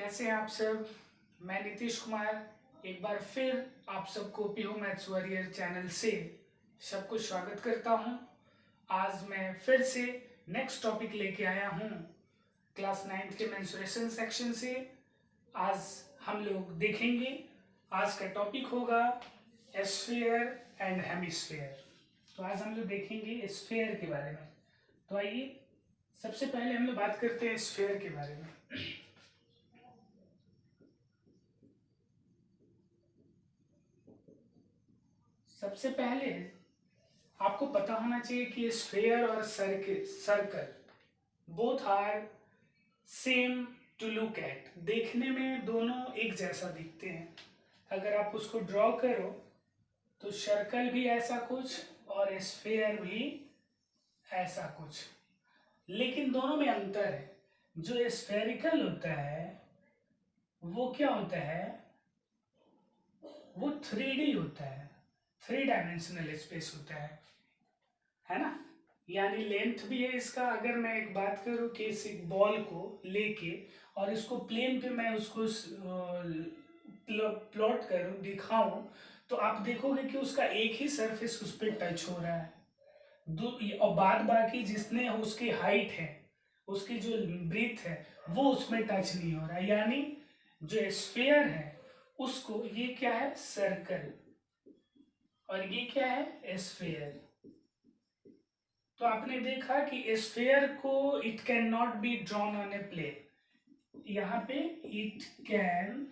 कैसे हैं आप सब। मैं नीतीश कुमार एक बार फिर आप सबको पीहू मैथ्स वॉरियर चैनल से सबको स्वागत करता हूं। आज मैं फिर से नेक्स्ट टॉपिक लेके आया हूं क्लास 9th के मेंसुरेशन सेक्शन से। आज हम लोग देखेंगे, आज का टॉपिक होगा स्फीयर एंड हेमिस्फीयर। तो आज हम लोग देखेंगे स्फीयर के बारे में। तो आइए सबसे पहले हम लोग बात करते हैं स्फीयर के बारे में। सबसे पहले आपको पता होना चाहिए कि स्फीयर और circle both are same to look at. देखने में दोनों एक जैसा दिखते हैं। अगर आप उसको ड्रॉ करो तो सर्कल भी ऐसा कुछ और स्फीयर भी ऐसा कुछ, लेकिन दोनों में अंतर है। जो स्फेरिकल होता है वो क्या होता है, वो 3D होता है, 3 डायमेंशनल स्पेस होता है ना। यानी लेंथ भी है इसका। अगर मैं एक बात करूं कि इस बॉल को लेके और इसको प्लेन पे मैं उसको प्लॉट करूं, दिखाऊं, तो आप देखोगे कि उसका एक ही सरफेस उस पर टच हो रहा है। और बाद बाकी जितने उसकी हाइट है, उसकी जो ब्रीथ है, वो उसमें टच नहीं हो रहा है। यानी जो स्फीयर है उसको, ये क्या है, सर्कल, और ये क्या है, स्फीयर। तो आपने देखा कि स्फीयर को it can not be drawn on a plane. यहां पे it can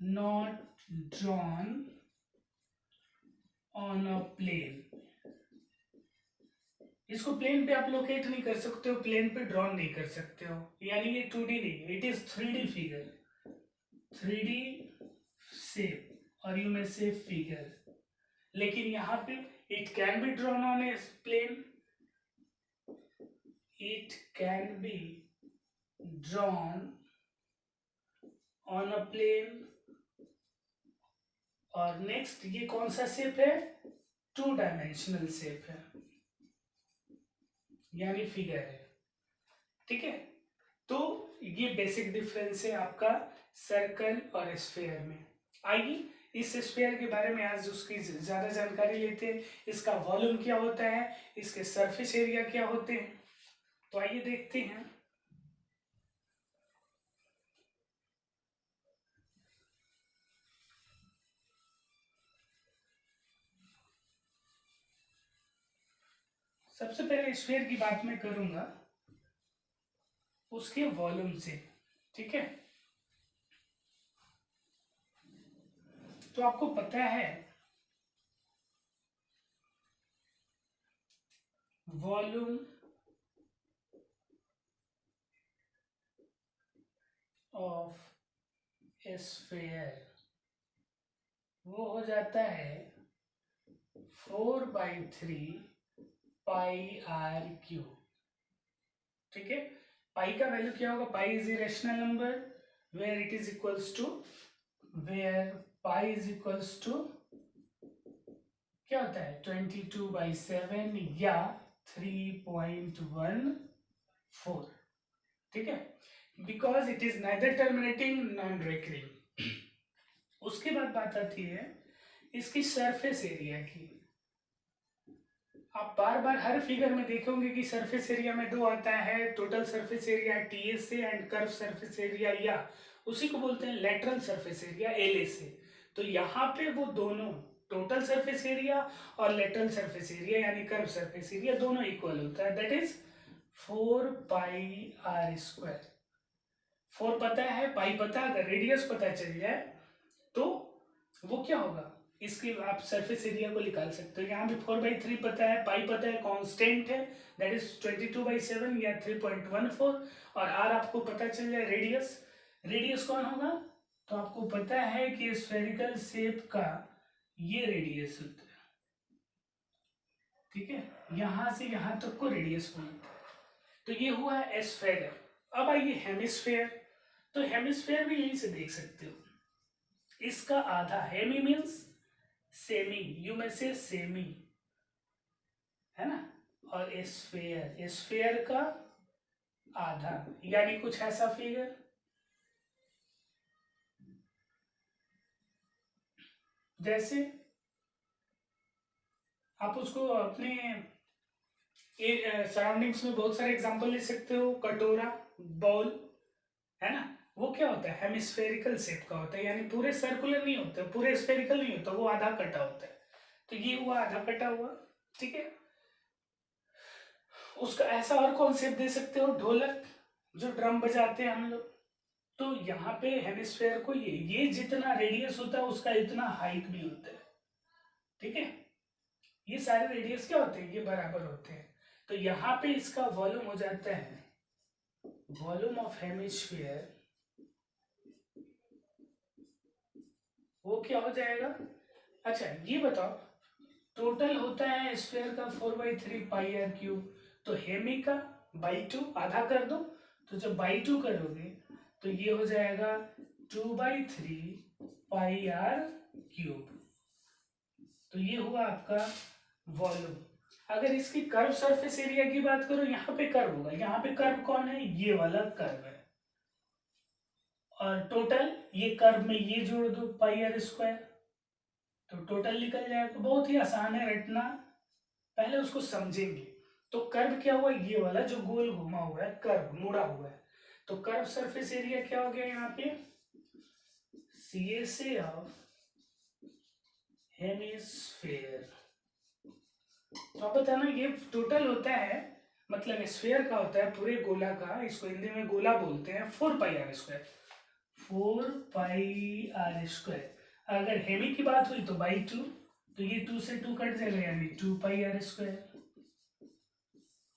not drawn on a plane. इसको प्लेन पे आप लोकेट नहीं कर सकते हो, प्लेन पे ड्रॉन नहीं कर सकते हो। यानी ये 2D नहीं, it is 3D figure, 3D shape, और यू में से फिगर। लेकिन यहां पे it can be drawn on a plane, it can be drawn on a plane। और नेक्स्ट ये कौन सा शेप है, 2 डायमेंशनल शेप है, यानी फिगर है। ठीक है, तो ये बेसिक डिफरेंस है आपका सर्कल और स्फीयर में। आइए इस स्फीयर के बारे में आज उसकी ज्यादा जानकारी लेते हैं। इसका वॉल्यूम क्या होता है, इसके सरफेस एरिया क्या होते हैं, तो आइए देखते हैं। सबसे पहले स्फीयर की बात मैं करूंगा उसके वॉल्यूम से। ठीक है, तो आपको पता है वॉल्यूम ऑफ स्फीयर वो हो जाता है 4/3 πr3। ठीक है, पाई का वैल्यू क्या होगा, pi is irrational number where it is equals to, where pi is equals to क्या होता है 22/7 या 3.14। ठीक है, because it is neither terminating non recurring. उसके बाद बात आती है इसकी सरफेस एरिया की। आप बार बार हर फिगर में देखोगे कि सरफेस एरिया में दो आता है, टोटल सरफेस एरिया टीएस से एंड कर्व सरफेस एरिया, या उसी को बोलते हैं लेटरल सरफेस एरिया एलए से। तो यहाँ पे वो दोनों टोटल सरफेस एरिया और लेटरल सरफेस एरिया यानी कर्व सरफेस एरिया दोनों इक्वल होता है, दैट इज 4πr²। 4 पता है, पाई पता है, अगर रेडियस पता चल जाए तो वो क्या होगा, इसकी आप सरफेस एरिया को निकाल सकते हो। यहाँ भी 4/3 पता है, पाई पता है, कांस्टेंट है, दैट इज 22/7 या 3.14। और आर आपको पता चल जाए रेडियस। रेडियस कौन होगा, तो आपको पता है कि स्फेरिकल शेप का ये रेडियस होता है। ठीक है, यहां से यहां तक को रेडियस बोलते हैं। तो ये हुआ है स्फेयर। अब आइए हेमिस्फेयर। तो हेमिस्फेयर भी यहीं से देख सकते हो, इसका आधा, हेमी मीन्स सेमी, यू में से सेमी है ना, और स्फेयर, स्फेयर का आधा, यानी कुछ ऐसा फिगर। जैसे आप उसको अपने सराउंडिंग्स में बहुत सारे एग्जांपल ले सकते हो। कटोरा, बाउल, है ना, वो क्या होता है, हेमिस्फेरिकल शेप का होता है, यानी पूरे सर्कुलर नहीं होता, पूरे स्फेरिकल नहीं होता, वो आधा कटा होता है। तो ये हुआ आधा कटा हुआ, ठीक है। उसका ऐसा और कॉन्सेप्ट दे सकते हो, ढोलक, जो ड्रम बजाते हैं हम लोग। तो यहाँ पे हेमिस्फेयर को ये जितना रेडियस होता है उसका इतना हाइट भी होता है, ठीक है। ये सारे रेडियस क्या होते हैं, ये बराबर होते हैं। तो यहाँ पे इसका वॉल्यूम हो जाता है, वॉल्यूम ऑफ हेमिस्फीयर, वो क्या हो जाएगा। अच्छा ये बताओ, टोटल होता है स्फीयर का 4/3 पाई r क्यूब, तो हेमी का बाई 2 आधा कर दो, तो जब बाई 2 करोगे तो ये हो जाएगा 2/3 पाई r क्यूब। तो ये हुआ आपका वॉल्यूम। अगर इसकी कर्व सरफेस एरिया की बात करो, यहाँ पे कर्व होगा, यहाँ पे कर्व कौन है, ये वाला कर्व है। और टोटल ये कर्व में ये जोड़ दो पाई r², तो टोटल निकल जाएगा। बहुत ही आसान है रटना, पहले उसको समझेंगे। तो कर्व क्या हुआ, ये वाला जो गोल घुमा हुआ है, कर्व मुड़ा हुआ है। तो कर्व सरफेस एरिया क्या हो गया यहाँ पे, CSA ऑफ हेमिस्फेयर। तो आप बताना, ये टोटल होता है, मतलब स्फेयर का होता है पूरे गोला का, इसको हिंदी में गोला बोलते हैं, 4 पाई r², 4 पाई r²। अगर हेमी की बात हुई तो बाई 2, तो ये 2 से 2 कट जाएगा, यानी 2 पाई r²,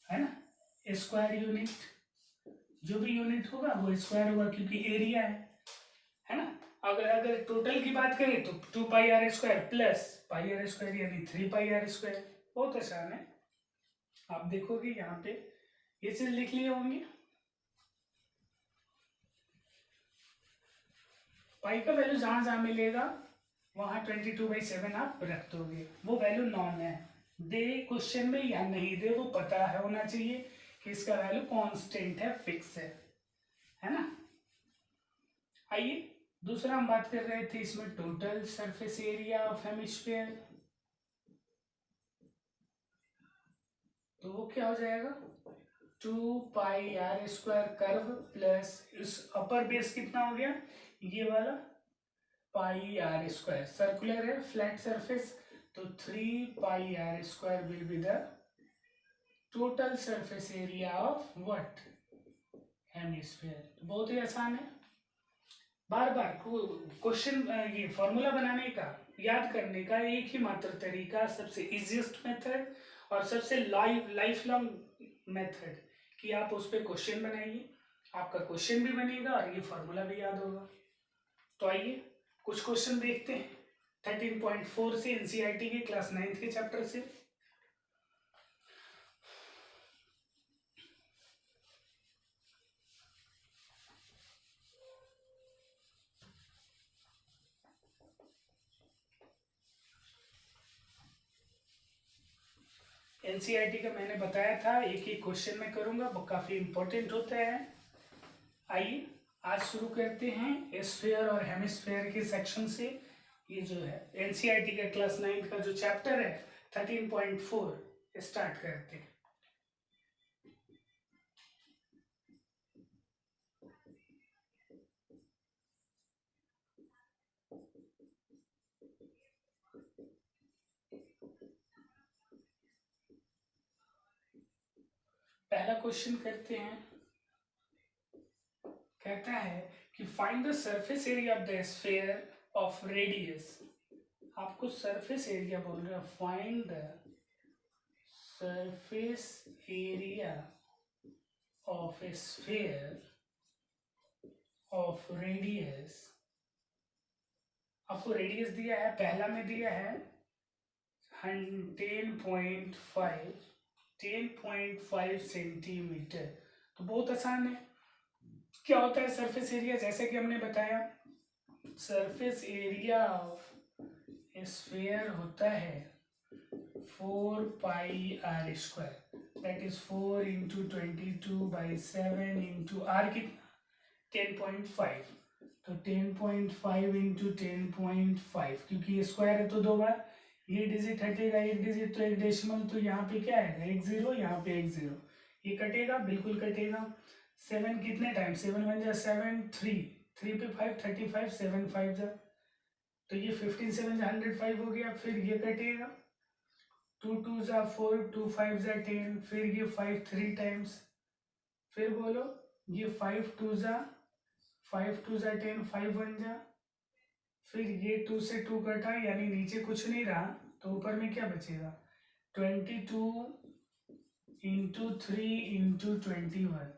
है ना। स्क्वायर यूनिट, जो भी यूनिट होगा वो स्क्वायर होगा, क्योंकि एरिया है ना। अगर अगर टोटल की बात करें तो 2 पाई r² प्लस पाई r², यानी 3 पाई r²। बहुत आसान है, आप देखोगे यहाँ पे ये चीज लिख लिए होंगे। पाई का वैल्यू जहां जहां मिलेगा वहां 22/7 आप रख दोगे, वो वैल्यू नॉन है। दे क्वेश्चन में या नहीं दे, वो पता है होना चाहिए कि इसका वैल्यू कांस्टेंट है, फिक्स है ना। आइए दूसरा हम बात कर रहे थे इसमें, total surface area of hemisphere. तो वो क्या हो जाएगा, 2 पाई r² कर्व प्लस इस अपर बेस कितना हो गया, ये वाला पाई r², सर्कुलर है फ्लैट सरफेस, तो 3 पाई r² will be the total surface area of what, hemisphere. बहुत ही आसान है, बार बार क्वेश्चन, ये फॉर्मूला बनाने का, याद करने का एक ही मात्र तरीका, सबसे इजीएस्ट मेथड और सबसे लाइफ लॉन्ग मेथड, कि आप उस पर क्वेश्चन बनाइए, आपका क्वेश्चन भी बनेगा और ये फॉर्मूला भी याद होगा। तो आइए कुछ क्वेश्चन देखते हैं 13.4 से, एनसीईआरटी के क्लास 9th के चैप्टर से। एनसीईआरटी का मैंने बताया था एक एक क्वेश्चन में करूंगा, वो काफी इंपॉर्टेंट होता है। आइए आज शुरू करते हैं स्फीयर और हेमिस्फीयर के सेक्शन से। ये जो है एनसीईआरटी का क्लास 9 का जो चैप्टर है 13.4 स्टार्ट करते हैं। पहला क्वेश्चन करते हैं, कहता है कि find the surface area of the sphere of radius. आपको सरफेस एरिया बोल रहे हैं, find the surface area of A sphere of radius. आपको रेडियस दिया है, पहला में दिया है 10.5 सेंटीमीटर। तो बहुत आसान है, क्या होता है सरफेस एरिया, जैसे कि हमने बताया, सरफेस एरिया ऑफ स्फीयर होता है 4 पाई r², दैट इज 4 × 22/7 × r कितना 10.5। तो 10.5 इंटू 10.5, क्योंकि ये स्क्वायर है तो दो बार ये डिजिट हटेगा, एक डिजिट तो एक डेसिमल, तो यहाँ पे क्या आएगा, एक जीरो, यहाँ पे एक जीरो, ये कटेगा, बिल्कुल कटेगा। 7 कितने टाइम, 7 1 जा 7, 3 3 पे 5 35, 7 5 जा, तो ये 15 7 जा 105 हो गया। फिर ये कटेगा, 2 2 जा 4, 2 5 जा 10, फिर ये 5 3 टाइम्स, फिर बोलो ये 5 2 जा 10, 5 1 जा, फिर ये 2 से 2 कटा, यानी नीचे कुछ नहीं रहा, तो ऊपर में क्या बचेगा, 22 इंटू 3 इंटू 21,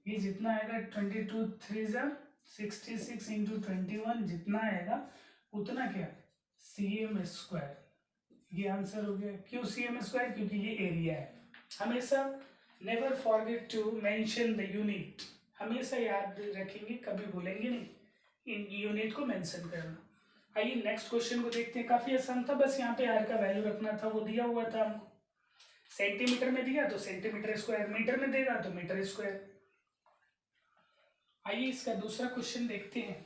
ये जितना आएगा 22 3 जा 66 इंटू 21, जितना आएगा उतना क्या, cm स्क्वायर, ये आंसर हो गया। क्यों cm स्क्वायर, क्योंकि ये एरिया है। हमेशा never forget to mention the unit, हमेशा याद रखेंगे, कभी भूलेंगे नहीं इन यूनिट को मेंशन करना। आइए नेक्स्ट क्वेश्चन को देखते हैं, काफी आसान था, बस यहाँ पे आर का वैल्यू रखना था, वो दिया हुआ था हमको, सेंटीमीटर में दिया तो सेंटीमीटर स्क्वायर, मीटर में देगा तो मीटर स्क्वायर। आइए इसका दूसरा क्वेश्चन देखते हैं।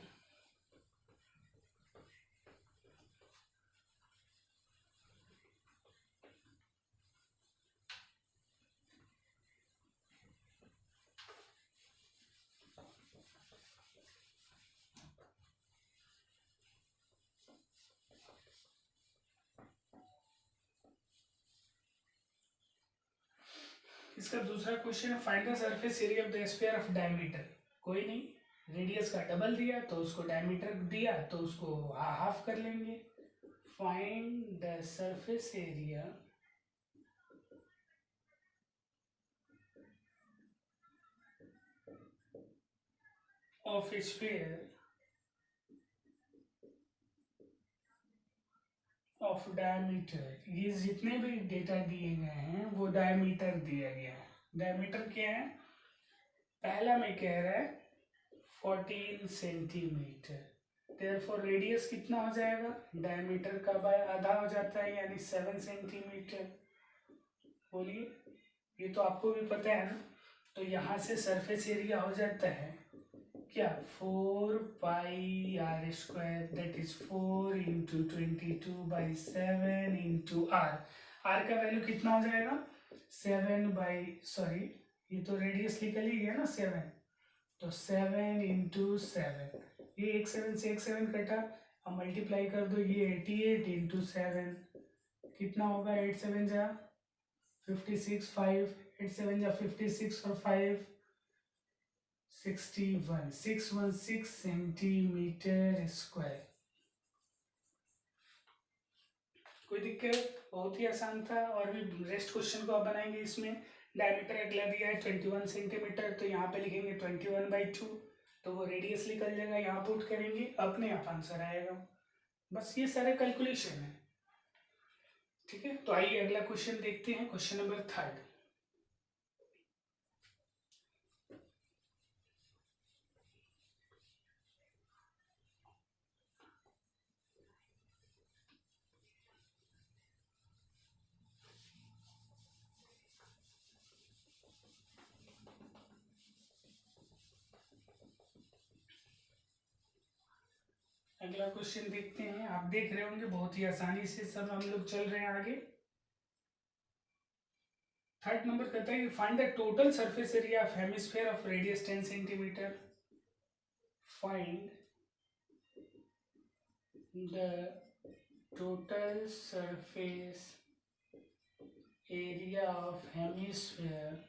इसका दूसरा क्वेश्चन है, find the surface area of the sphere of diameter. कोई नहीं, रेडियस का डबल दिया तो उसको डायमीटर दिया तो उसको हाफ कर लेंगे। Find the surface area of sphere of diameter, ये जितने भी डेटा दिए गए हैं वो डायमीटर दिया गया है। डायमीटर क्या है, पहला में कह रहा है 14 सेंटीमीटर, देयरफॉर रेडियस कितना हो जाएगा, डायमीटर का बाय आधा हो जाता है, यानी 7 सेंटीमीटर। बोलिए, ये तो आपको भी पता है ना, तो यहाँ से सरफेस एरिया हो जाता है क्या, 4 pi are square, that is 4 into 22/7 into R. R का वैल्यू कितना हो जाएगा, 7 ये तो रेडियस निकल ही गया ना 7, तो 7 इंटू 7, ये एक 7 से एक 7 कटा, अब मल्टीप्लाई कर दो, ये 88 इंटू 7 कितना होगा, 8 7 जा 56, 5 8 7 जा 56 और 5 61, 616 सेंटीमीटर स्क्वायर। कोई दिक्कत, बहुत ही आसान था। और भी रेस्ट क्वेश्चन को आप बनाएंगे, इसमें डायमीटर अगला दिया है 21 सेंटीमीटर, तो यहाँ पे लिखेंगे 21/2, तो वो रेडियस निकल जाएगा, यहाँ पुट करेंगे, अपने आप आंसर आएगा। बस ये सारे कैलकुलेशन है, ठीक है। तो आइए अगला क्वेश्चन देखते हैं, क्वेश्चन नंबर 3। अगला क्वेश्चन देखते हैं, आप देख रहे होंगे बहुत ही आसानी से सब हम लोग चल रहे हैं आगे। 3rd नंबर कहता है, find the total surface area of hemisphere of radius 10 centimetre. Find the total surface area of hemisphere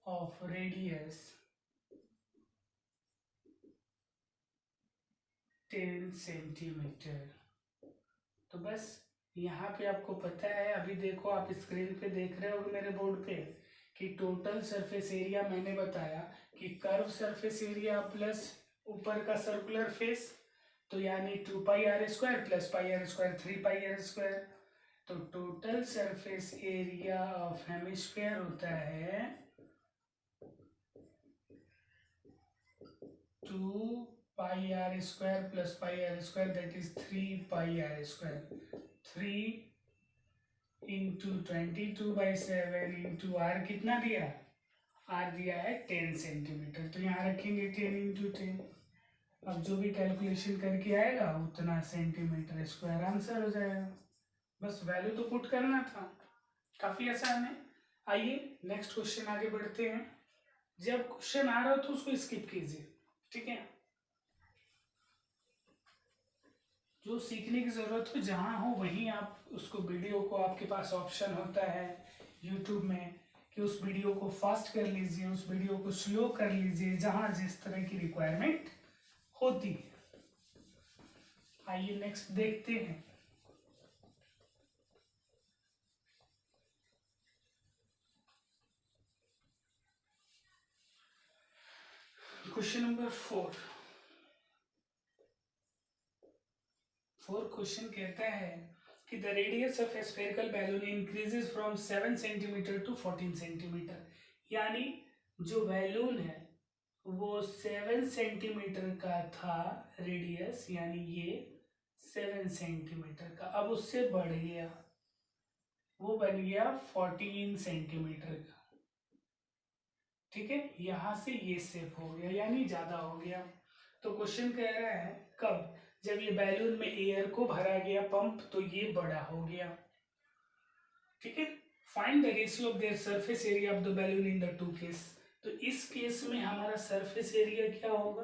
of radius 10 centimetre. तो बस यहाँ पे आपको पता है, अभी देखो आप स्क्रीन पे देख रहे हो मेरे बोर्ड पे कि टोटल सरफेस एरिया मैंने बताया कि कर्व सरफेस एरिया प्लस ऊपर का सर्कुलर फेस, तो यानी 2 pi are square plus pi are square 3 pi are square. तो total surface area of hemisphere होता है 2 pi are square plus pi are square, that is 3 pi are square. 3 into 22/7 into R कितना दिया, are दिया है 10 centimetre, तो यहाँ रखेंगे 10 इंटू 10। अब जो भी कैलकुलेशन करके आएगा उतना सेंटीमीटर स्क्वायर आंसर हो जाएगा। बस वैल्यू तो पुट करना था, काफ़ी आसान है। आइए नेक्स्ट क्वेश्चन आगे बढ़ते हैं। जब क्वेश्चन आ रहा हो तो उसको स्किप कीजिए, ठीक है। जो सीखने की ज़रूरत हो जहाँ हो वहीं आप उसको वीडियो को, आपके पास ऑप्शन होता है यूट्यूब में कि उस वीडियो को फास्ट कर लीजिए, उस वीडियो को स्लो कर लीजिए, जहाँ जिस तरह की रिक्वायरमेंट होती है। आइए नेक्स्ट देखते हैं। क्वेश्चन नंबर 4 क्वेश्चन कहता है कि the radius of a spherical balloon increases from 7 centimetre to 14 centimetre. यानी जो बैलून है वो 7 सेंटीमीटर का था रेडियस, यानी ये 7 सेंटीमीटर का, अब उससे बढ़ गया, वो बन गया 14 सेंटीमीटर का। ठीक है, यहां से ये शेप हो गया, यानी ज्यादा हो गया। तो क्वेश्चन कह रहा है कब, जब ये बैलून में एयर को भरा गया पंप तो ये बड़ा हो गया। ठीक है, find the ratio of their surface area of the balloon in the two case. तो इस केस में हमारा सरफेस एरिया क्या होगा,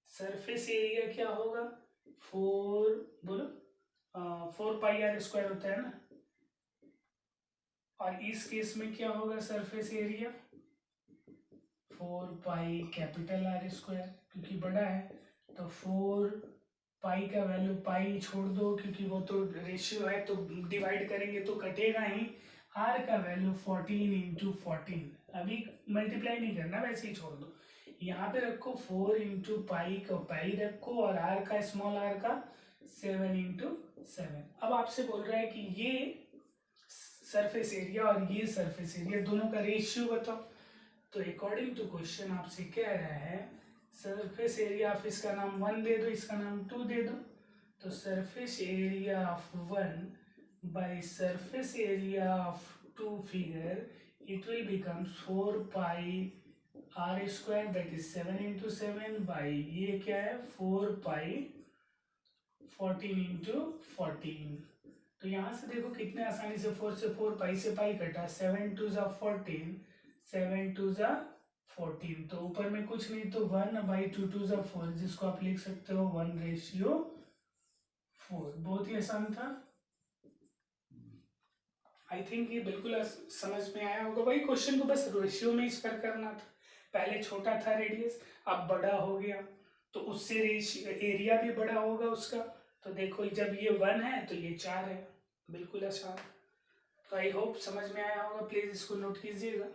सरफेस एरिया क्या होगा, 4 बोलो 4 पाई आर स्क्वायर होता है ना, और इस केस में क्या होगा surface area 4 pi capital R square, क्योंकि बड़ा है तो 4 पाई का वैल्यू, पाई छोड़ दो क्योंकि वो तो रेशियो है तो डिवाइड करेंगे तो कटेगा ही। आर का वैल्यू 14 इंटू 14, अभी मल्टीप्लाई नहीं करना, वैसे ही छोड़ दो। यहाँ पे रखो 4 इंटू पाई का पाई रखो, और आर का स्मॉल आर का 7 इंटू 7। अब आपसे बोल रहा है कि ये सरफेस एरिया और ये सरफेस एरिया दोनों का रेशियो बताओ। तो अकॉर्डिंग टू क्वेश्चन आपसे कह रहा है सरफेस एरिया ऑफ, इसका नाम 1 दे दो, इसका नाम 2 दे दो। तो surface area of 1 by surface area of 2 figure, it will become 4 pi are square, that is 7 into 7 by ये क्या है 4 पाई 14 इंटू 14। तो यहाँ से देखो कितने आसानी से 4 से 4, पाई से पाई कटा, 7 टू जा 14, 7 टू जा 14, तो ऊपर में कुछ नहीं तो 1 बाई 2 टू जा 4, जिसको आप लिख सकते हो 1:4। बहुत ही आसान था। आई थिंक ये बिल्कुल समझ में आया होगा। भाई क्वेश्चन को बस रेशियो में ही करना था। पहले छोटा था रेडियस, अब बड़ा हो गया, तो उससे एरिया भी बड़ा होगा उसका। तो देखो जब ये 1 है तो ये 4 है, बिल्कुल आसान। तो आई होप समझ में आया होगा, प्लीज इसको नोट कीजिएगा।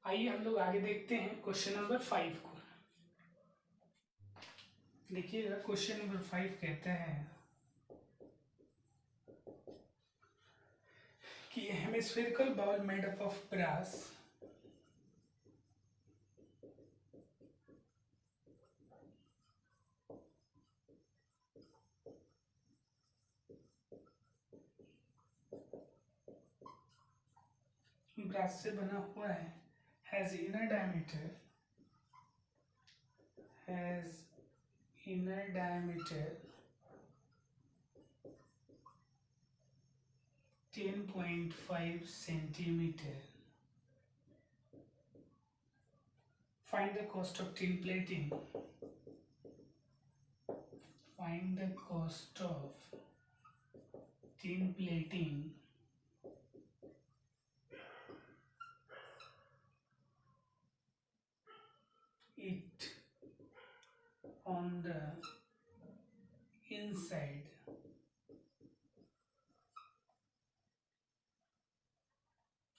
आइए हम लोग आगे देखते हैं क्वेश्चन नंबर 5 को। देखिएगा क्वेश्चन नंबर 5 कहता है कि a hemispherical ball made up of brass brass से बना हुआ है, has inner diameter 10.5 centimeter. Find the cost of tin plating. Find the cost of tin plating it on the inside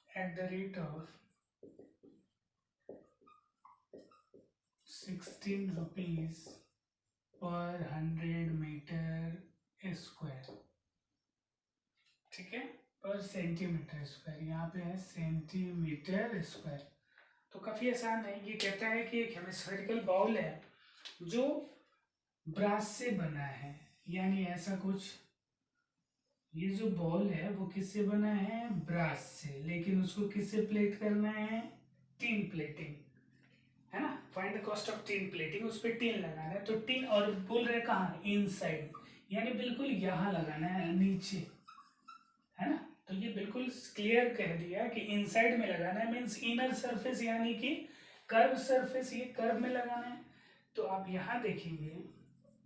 at the rate of 16 rupees per 100 metre square. ठीक है, पर centimetre square, यहाँ पे है सेंटीमीटर स्क्वायर। तो काफ़ी आसान है। ये कहता है कि एक हेमिस्फेरिकल बाउल है जो ब्रास से बना है, यानी ऐसा कुछ ये जो बॉल है वो किससे बना है, ब्रास से, लेकिन उसको किससे प्लेट करना है, टिन प्लेटिंग, है ना। Find the cost of tin plating, उस पर टिन लगाना है, तो टिन, और बोल रहे कहाँ, इनसाइड, यानी बिल्कुल यहाँ लगाना है नीचे, है ना। तो ये बिल्कुल क्लियर कह दिया कि इनसाइड में लगाना है, मीन्स इनर सरफेस, यानी कि कर्व सरफेस, ये कर्व में लगाना है। तो आप यहाँ देखेंगे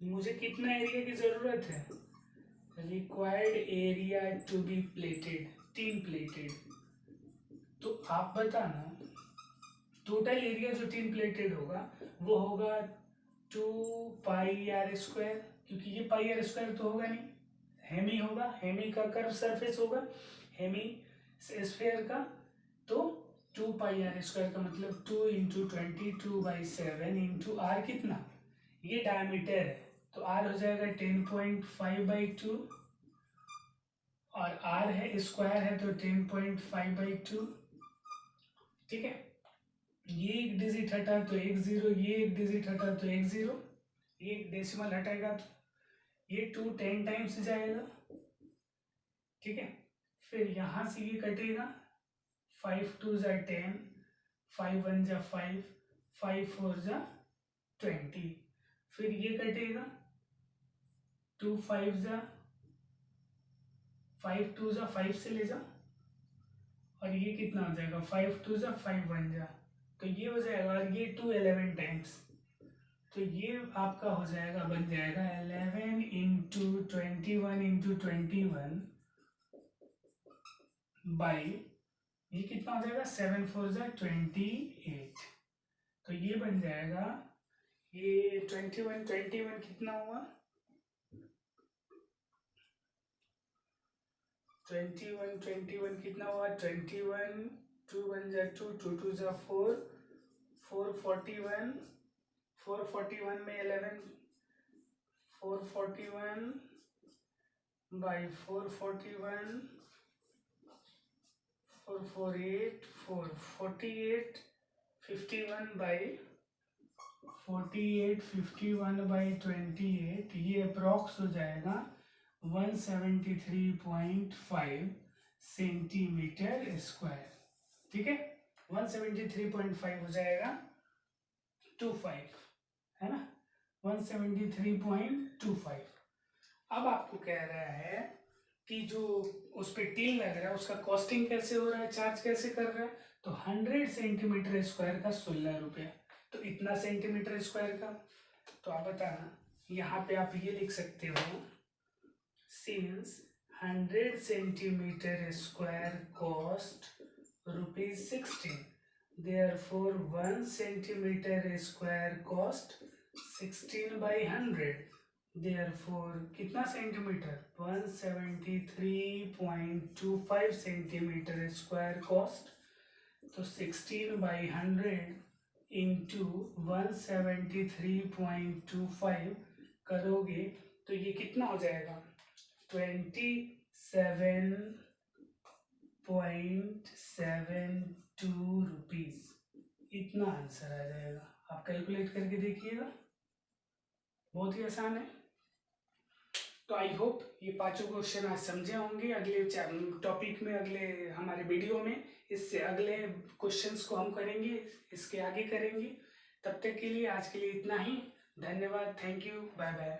मुझे कितना एरिया की जरूरत है, required area to be plated, tin plated. तो आप बताना टोटल एरिया जो टिन प्लेटेड होगा वो होगा 2πr², क्योंकि ये πr² तो होगा नहीं, हेमी होगा, हेमी का कर्व सरफेस होगा, हेमी स्फीयर का, तो 2πr² का मतलब 2 × 22/7 इंटू r, कितना, ये डायमीटर है, तो r हो जाएगा 10.5/2, और r है स्क्वायर है तो 10.5/2, ठीक है। ये एक डिजिट हटा तो 1 0, ये एक डिजिट हटा तो 1 0, ये एक डेसिमल हटाएगा तो ये 2 10 टाइम्स जाएगा, ठीक है। फिर यहाँ से ये कटेगा, 5 2 = 10, 5 1 = 5, 5 4 = 20, फिर ये कटेगा, 2 5 = 5 2 = 5 से ले जा, और ये कितना हो जाएगा, 5 2 = 5 1 = तो ये हो जाएगा, और ये 2 11 टाइम्स, तो ये आपका हो जाएगा, बन जाएगा 11 × 21 × 21 बाई, ये कितना हो जाएगा, 7 4 = 28, तो ये बन जाएगा, ये 21 कितना हुआ, 21 कितना हुआ, 21 2 1 = 2, 2 2 = 4, 441, 441 में 11, 441 बाई 441, 448, 448, 51 बाई 48, 51 बाई 28, ये अप्रॉक्स हो जाएगा 173.5 सेंटीमीटर स्क्वायर, ठीक है। 173.5 हो जाएगा 25, है ना, 173.25। अब आपको कह रहा है कि जो उस पर टिन लग रहा है उसका कॉस्टिंग कैसे हो रहा है, चार्ज कैसे कर रहा है, तो 100 सेंटीमीटर स्क्वायर का 16 रुपया, तो इतना सेंटीमीटर स्क्वायर का, तो आप बताना, यहाँ पे आप ये लिख सकते हो, since 100 centimetre square cost ₹16, therefore 1 centimeter square cost 16/100, therefore कितना सेंटीमीटर, 173.25 सेंटीमीटर स्क्वायर कॉस्ट, तो 16/100 इंटू 173.25 करोगे तो ये कितना हो जाएगा, 27.72 रुपीज, इतना आंसर आ जाएगा। आप कैलकुलेट करके देखिएगा, बहुत ही आसान है। तो आई होप ये पांचों क्वेश्चन आज समझे होंगे। अगले टॉपिक में, अगले हमारे वीडियो में इससे अगले क्वेश्चंस को हम करेंगे, इसके आगे करेंगे। तब तक के लिए आज के लिए इतना ही, धन्यवाद, थैंक यू, बाय बाय।